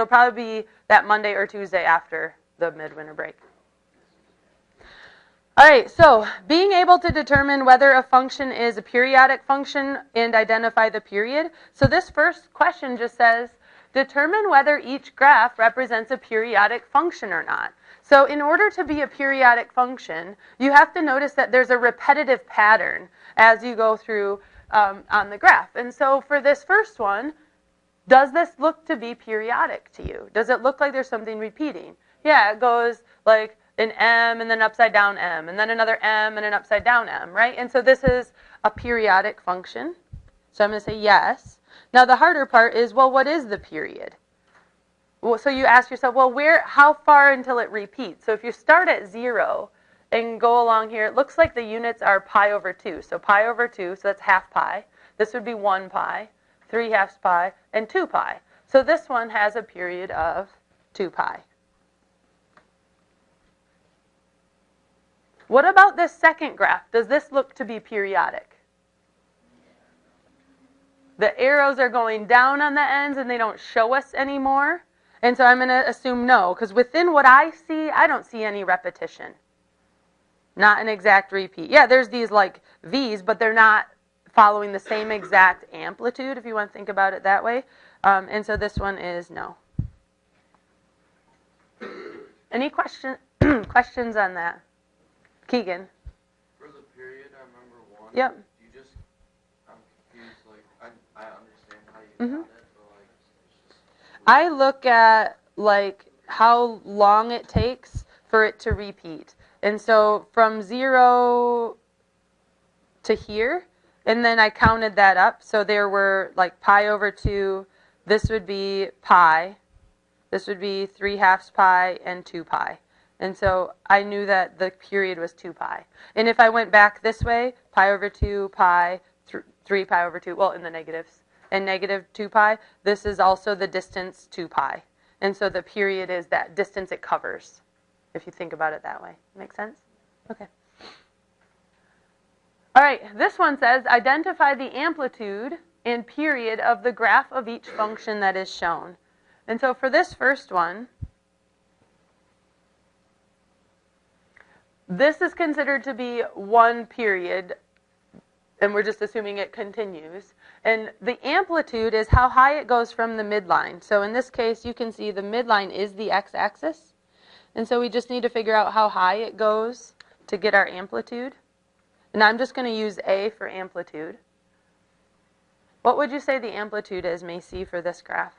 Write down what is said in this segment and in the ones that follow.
it'll probably be that Monday or Tuesday after the midwinter break. All right, so being able to determine whether a function is a periodic function and identify the period. So this first question just says, determine whether each graph represents a periodic function or not. So in order to be a periodic function, you have to notice that there's a repetitive pattern as you go through on the graph. And so for this first one, does this look to be periodic to you? Does it look like there's something repeating? Yeah, it goes like an M and then upside down M, and then another M and an upside down M, right? And so this is a periodic function. So I'm going to say yes. Now the harder part is, well, what is the period? Well, so you ask yourself, well, how far until it repeats? So if you start at 0 and go along here, it looks like the units are pi over 2. So pi over 2, so that's half pi. This would be 1 pi, 3/2 pi, and 2 pi. So this one has a period of 2 pi. What about this second graph? Does this look to be periodic? The arrows are going down on the ends and they don't show us anymore. And so I'm going to assume no, because within what I see, I don't see any repetition. Not an exact repeat. Yeah, there's these like V's, but they're not following the same exact amplitude, if you want to think about it that way. And so this one is no. Any questions on that? Keegan? For the period, I remember one. Yep. I'm confused, like, I understand how you got it, but, like, it's just... I look at, like, how long it takes for it to repeat. And so from 0 to here, and then I counted that up. So there were, like, pi over 2. This would be pi. This would be 3/2 pi and 2 pi. And so I knew that the period was 2 pi. And if I went back this way, pi over 2 pi, 3 pi over 2, well, in the negatives, and negative 2 pi, this is also the distance 2 pi. And so the period is that distance it covers, if you think about it that way. Make sense? Okay. All right, this one says, identify the amplitude and period of the graph of each function that is shown. And so for this first one, this is considered to be one period, and we're just assuming it continues. And the amplitude is how high it goes from the midline. So in this case, you can see the midline is the x-axis. And so we just need to figure out how high it goes to get our amplitude. And I'm just going to use A for amplitude. What would you say the amplitude is, Macy, for this graph?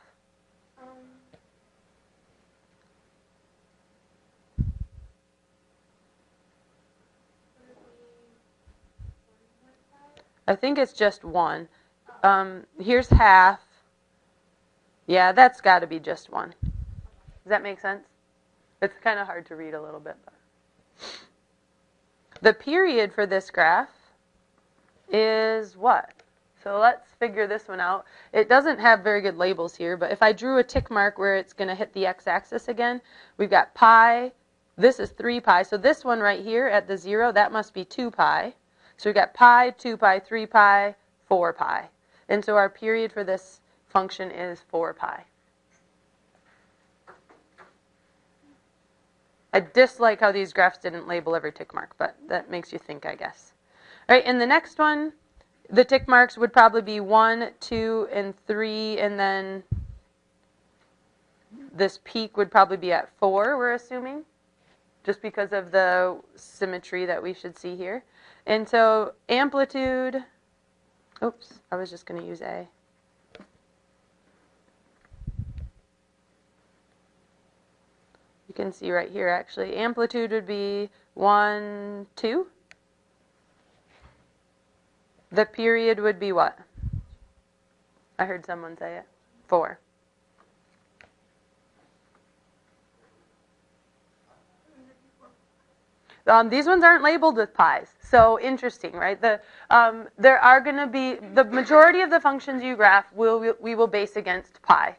I think it's just 1. Here's half. Yeah, that's got to be just 1. Does that make sense? It's kind of hard to read a little bit. But the period for this graph is what? So let's figure this one out. It doesn't have very good labels here, but if I drew a tick mark where it's going to hit the x-axis again, we've got pi. This is 3 pi. So this one right here at the 0, that must be 2 pi. So we've got pi, 2 pi, 3 pi, 4 pi. And so our period for this function is 4 pi. I dislike how these graphs didn't label every tick mark, but that makes you think, I guess. All right, in the next one, the tick marks would probably be 1, 2, and 3, and then this peak would probably be at 4, we're assuming, just because of the symmetry that we should see here. And so amplitude, oops, I was just going to use A. You can see right here, actually, amplitude would be 1, 2. The period would be what? I heard someone say it. 4. These ones aren't labeled with pi's. So interesting, right? There are going to be, the majority of the functions you graph we will base against pi,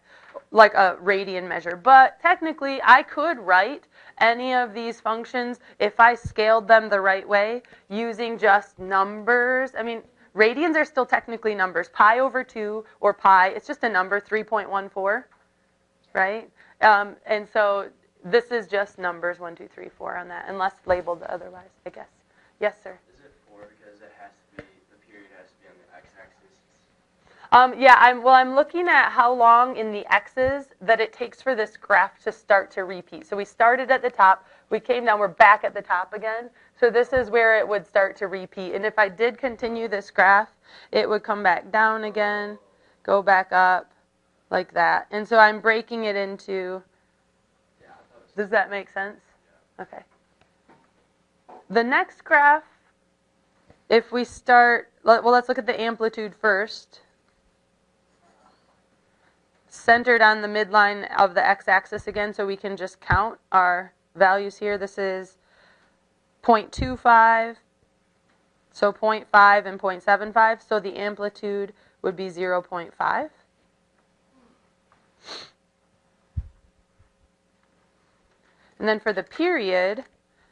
like a radian measure. But technically, I could write any of these functions if I scaled them the right way using just numbers. I mean, radians are still technically numbers. Pi over 2 or pi, it's just a number, 3.14. right? And so this is just numbers 1, 2, 3, 4 on that, unless labeled otherwise, I guess. Yes, sir. Is it 4 because it has to be, the period has to be on the x-axis? Yeah, I'm looking at how long in the x's that it takes for this graph to start to repeat. So we started at the top, we came down, we're back at the top again. So this is where it would start to repeat. And if I did continue this graph, it would come back down again, go back up, like that. And so I'm breaking it into, does that make sense? Okay. The next graph, if we start, well, let's look at the amplitude first. Centered on the midline of the x-axis again, so we can just count our values here. This is 0.25, so 0.5 and 0.75, so the amplitude would be 0.5. And then for the period,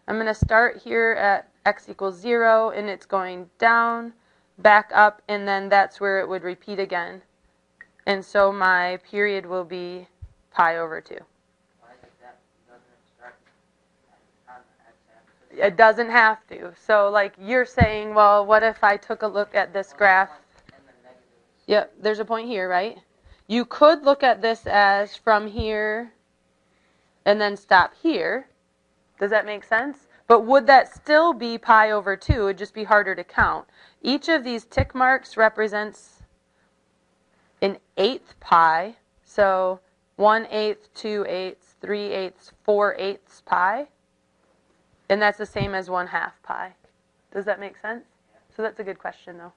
I'm going to start here at x equals 0, and it's going down, back up, and then that's where it would repeat again. And so my period will be pi over 2. Why does that doesn't start on the x-axis? It doesn't have to. So like you're saying, well, what if I took a look at this graph? And the negatives. Yep, there's a point here, right? You could look at this as from here and then stop here. Does that make sense? But would that still be pi over 2? It would just be harder to count. Each of these tick marks represents an 1/8 pi. So 1/8, 2/8, 3/8, 4/8 pi. And that's the same as 1/2 pi. Does that make sense? So that's a good question, though.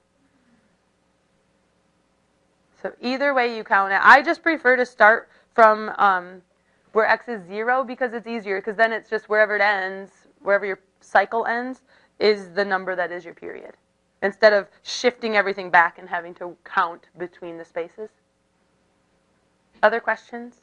So either way you count it. I just prefer to start from where x is 0 because it's easier, because then it's just wherever it ends, wherever your cycle ends, is the number that is your period, instead of shifting everything back and having to count between the spaces. Other questions?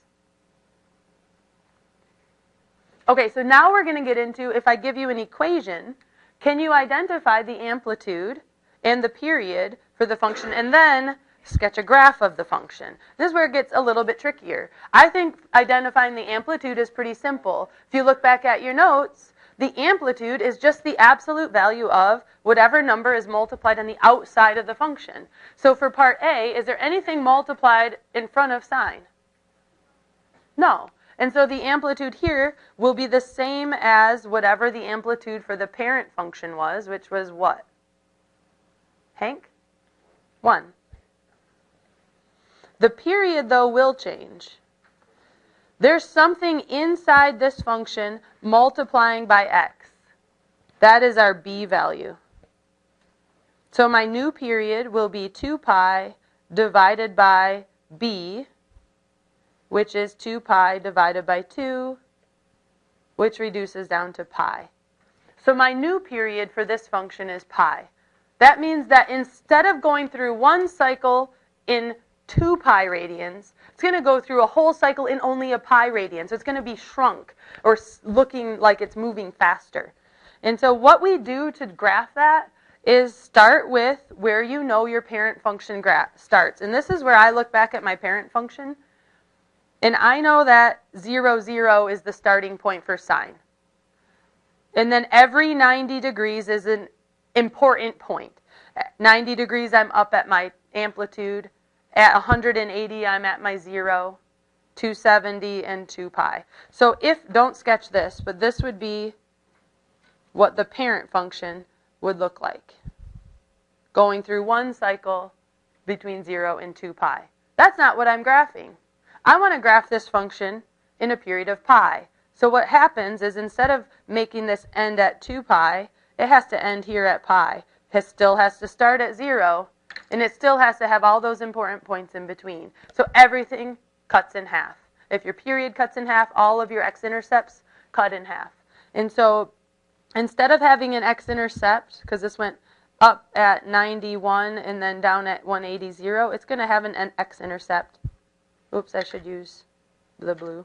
Okay, so now we're going to get into, if I give you an equation, can you identify the amplitude and the period for the function, and then sketch a graph of the function? This is where it gets a little bit trickier. I think identifying the amplitude is pretty simple. If you look back at your notes, the amplitude is just the absolute value of whatever number is multiplied on the outside of the function. So for part A, is there anything multiplied in front of sine? No. And so the amplitude here will be the same as whatever the amplitude for the parent function was, which was what? Hank? 1. The period, though, will change. There's something inside this function multiplying by x. That is our b value. So my new period will be 2 pi divided by b, which is 2 pi divided by 2, which reduces down to pi. So my new period for this function is pi. That means that instead of going through one cycle in 2 pi radians, it's going to go through a whole cycle in only a pi radian. So it's going to be shrunk or looking like it's moving faster. And so what we do to graph that is start with where you know your parent function starts. And this is where I look back at my parent function. And I know that 0, 0 is the starting point for sine. And then every 90 degrees is an important point. At 90 degrees, I'm up at my amplitude. At 180, I'm at my 0, 270, and 2 pi. So don't sketch this, but this would be what the parent function would look like, going through one cycle between 0 and 2 pi. That's not what I'm graphing. I want to graph this function in a period of pi. So what happens is instead of making this end at 2 pi, it has to end here at pi. It still has to start at 0, and it still has to have all those important points in between. So everything cuts in half. If your period cuts in half, all of your x-intercepts cut in half. And so instead of having an x-intercept, because this went up at 91 and then down at 180, 0, it's going to have an x-intercept. Oops, I should use the blue.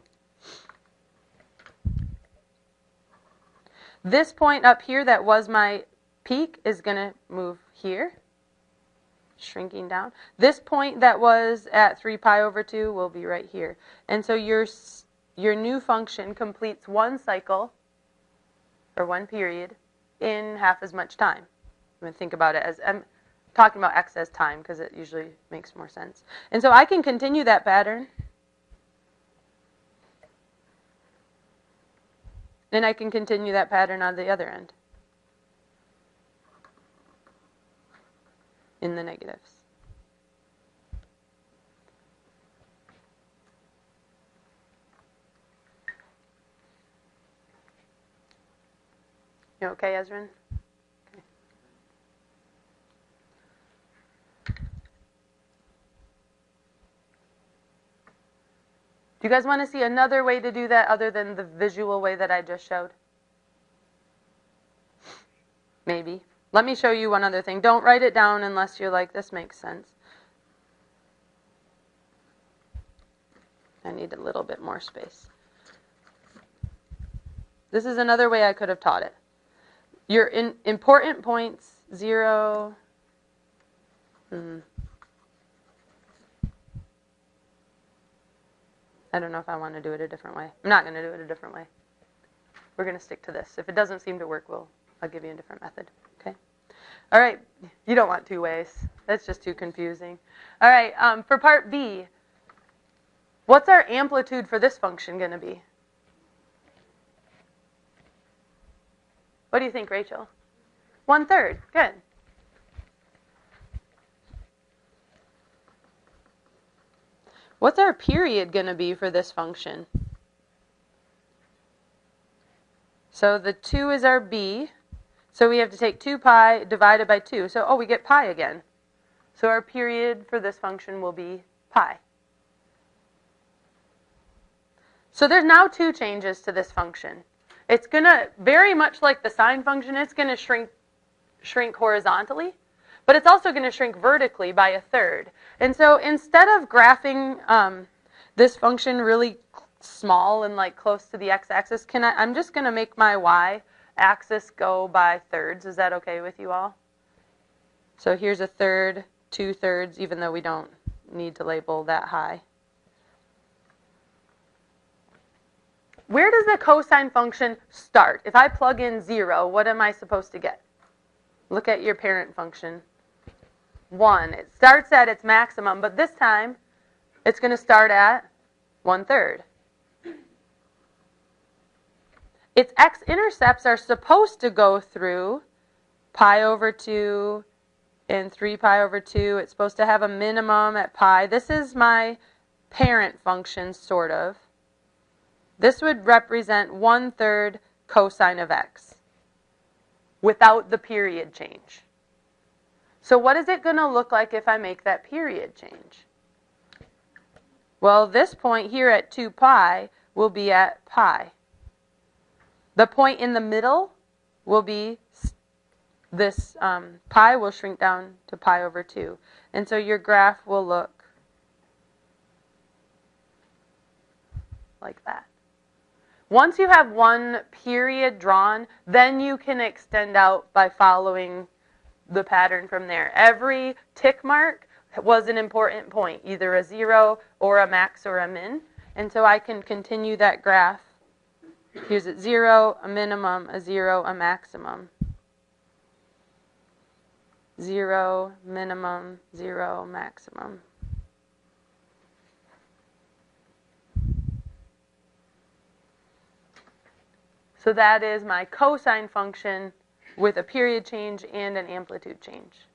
This point up here that was my peak is going to move here. shrinking down. This point that was at 3 pi over 2 will be right here. And so your new function completes one cycle, or one period, in half as much time. I'm going to think about it as, I'm talking about x as time because it usually makes more sense. And so I can continue that pattern. And I can continue that pattern on the other end, in the negatives. You okay, Ezrin? Okay. Do you guys want to see another way to do that other than the visual way that I just showed? Maybe. Let me show you one other thing. Don't write it down unless you're like, this makes sense. I need a little bit more space. This is another way I could have taught it. Your important points, 0. I don't know if I want to do it a different way. I'm not going to do it a different way. We're going to stick to this. If it doesn't seem to work, I'll give you a different method. Okay? All right. You don't want two ways. That's just too confusing. All right. For part B, what's our amplitude for this function going to be? What do you think, Rachel? 1/3. Good. What's our period going to be for this function? So the 2 is our b. So we have to take 2 pi divided by 2. So, we get pi again. So our period for this function will be pi. So there's now 2 changes to this function. It's going to, very much like the sine function, it's going to shrink horizontally. But it's also going to shrink vertically by 1/3. And so instead of graphing this function really small and like close to the x-axis, I'm just going to make my y-axis go by thirds. Is that okay with you all? So here's 1/3, 2/3, even though we don't need to label that high. Where does the cosine function start? If I plug in 0, what am I supposed to get? Look at your parent function. 1. It starts at its maximum, but this time it's going to start at 1/3. Its x-intercepts are supposed to go through pi over 2 and 3 pi over 2. It's supposed to have a minimum at pi. This is my parent function, sort of. This would represent 1/3 cosine of x without the period change. So what is it going to look like if I make that period change? Well, this point here at 2 pi will be at pi. The point in the middle will be this pi will shrink down to pi over 2. And so your graph will look like that. Once you have one period drawn, then you can extend out by following the pattern from there. Every tick mark was an important point, either a 0 or a max or a min. And so I can continue that graph. Here's at 0, a minimum, a 0, a maximum. 0, minimum, 0, maximum. So that is my cosine function with a period change and an amplitude change.